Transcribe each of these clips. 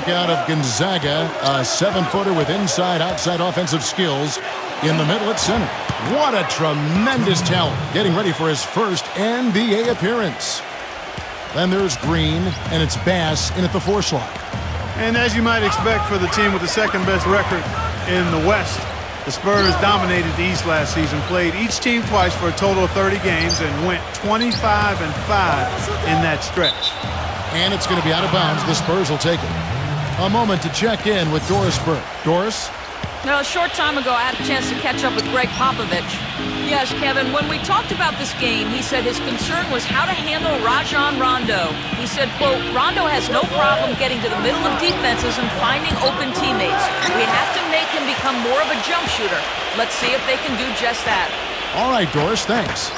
Out of Gonzaga, a 7-footer with inside-outside offensive skills in the middle at center. What a tremendous talent, getting ready for his first NBA appearance. Then there's Green, and it's Bass in at the 4 slot. And as you might expect for the team with the second-best record in the West, the Spurs dominated the East last season, played each team twice for a total of 30 games, and went 25-5 in that stretch. And it's going to be out of bounds. The Spurs will take it. A moment to check in with Doris Burke. Doris? Now, a short time ago, I had a chance to catch up with Greg Popovich. Yes, Kevin, when we talked about this game, he said his concern was how to handle Rajon Rondo. He said, quote, Rondo has no problem getting to the middle of defenses and finding open teammates. We have to make him become more of a jump shooter. Let's see if they can do just that. All right, Doris, thanks.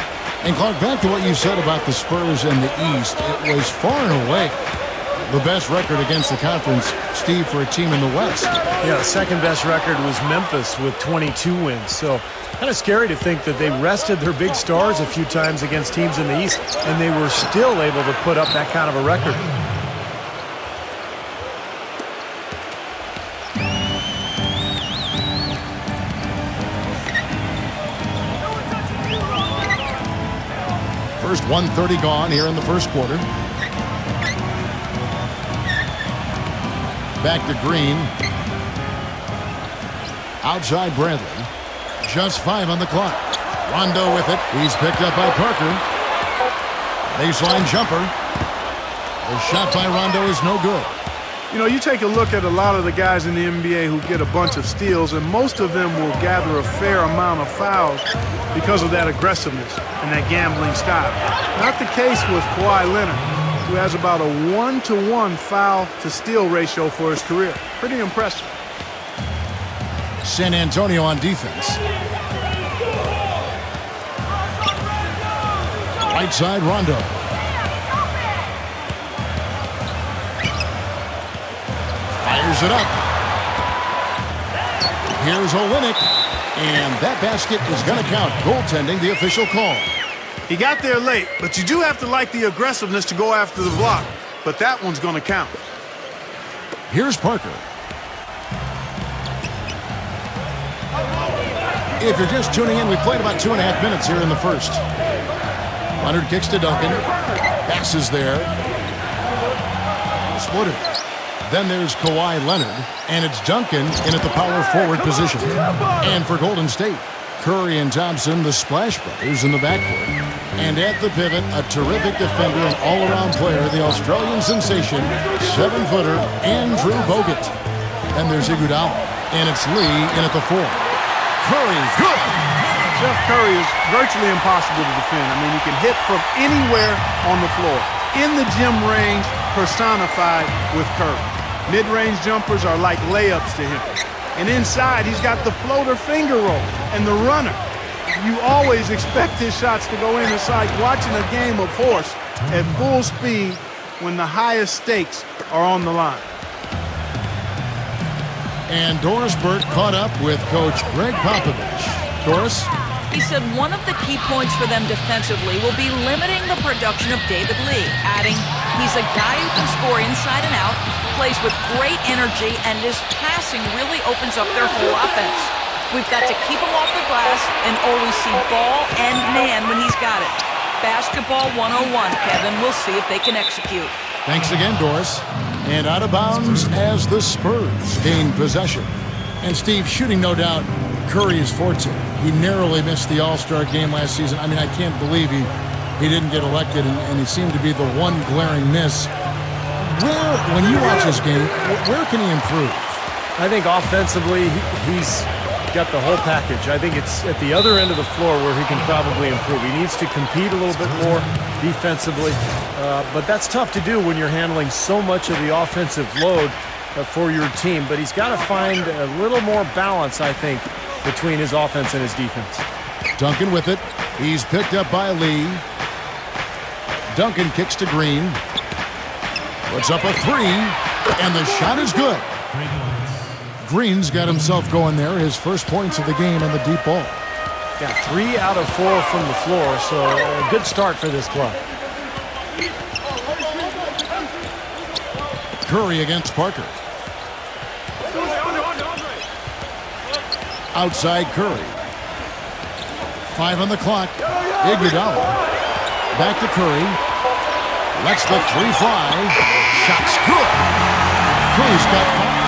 And Clark, back to what you said about the Spurs and the East, it was far and away the best record against the conference, Steve, for a team in the West. Yeah, the second best record was Memphis with 22 wins. So kind of scary to think that they rested their big stars a few times against teams in the East, and they were still able to put up that kind of a record. First 1:30 gone here in the first quarter. Back to Green. Outside Bradley. Just 5 on the clock. Rondo with it. He's picked up by Parker. Baseline jumper. The shot by Rondo is no good. You know, you take a look at a lot of the guys in the NBA who get a bunch of steals, and most of them will gather a fair amount of fouls because of that aggressiveness and that gambling style. Not the case with Kawhi Leonard, who has about a 1-to-1 foul-to-steal ratio for his career. Pretty impressive. San Antonio on defense. Right side, Rondo. Fires it up. Here's Olynyk. And that basket is going to count. Goaltending, the official call. He got there late, but you do have to like the aggressiveness to go after the block. But that one's going to count. Here's Parker. If you're just tuning in, we played about 2.5 minutes here in the first. Leonard kicks to Duncan. Passes there. Splitter. Then there's Kawhi Leonard, and it's Duncan in at the power forward position. And for Golden State, Curry and Thompson, the Splash Brothers in the backcourt. And at the pivot, a terrific defender and all-around player, the Australian sensation, 7-footer Andrew Bogut. And there's Iguodala, and it's Lee in at the 4. Curry, good! Steph Curry is virtually impossible to defend. I mean, he can hit from anywhere on the floor. In the gym range, personified with Curry. Mid-range jumpers are like layups to him. And inside, he's got the floater finger roll and the runner. You always expect his shots to go in. It's like watching a game of horse at full speed when the highest stakes are on the line. And Doris Burke caught up with Coach Greg Popovich. Doris? He said one of the key points for them defensively will be limiting the production of David Lee, adding, he's a guy who can score inside and out, plays with great energy, and his passing really opens up their whole offense. We've got to keep him off the glass and always see ball and man when he's got it. Basketball 101, Kevin. We'll see if they can execute. Thanks again, Doris. And out of bounds as the Spurs gain possession. And Steve, shooting no doubt Curry's forte. He narrowly missed the All-Star game last season. I mean, I can't believe he didn't get elected, and he seemed to be the one glaring miss. When you watch this game, where can he improve? I think offensively, he's got the whole package. I think it's at the other end of the floor where he can probably improve. He needs to compete a little bit more defensively, but that's tough to do when you're handling so much of the offensive load for your team. But he's got to find a little more balance, I think, between his offense and his defense. Duncan with it. He's picked up by Lee. Duncan kicks to Green. Puts up a 3, and the shot is good. Green's got himself going there. His first points of the game on the deep ball. Yeah, 3 out of 4 from the floor, so a good start for this club. Curry against Parker. Outside Curry. 5 on the clock. Iguodala. Back to Curry. Lets the three fly. Shot's good. Curry's got 5.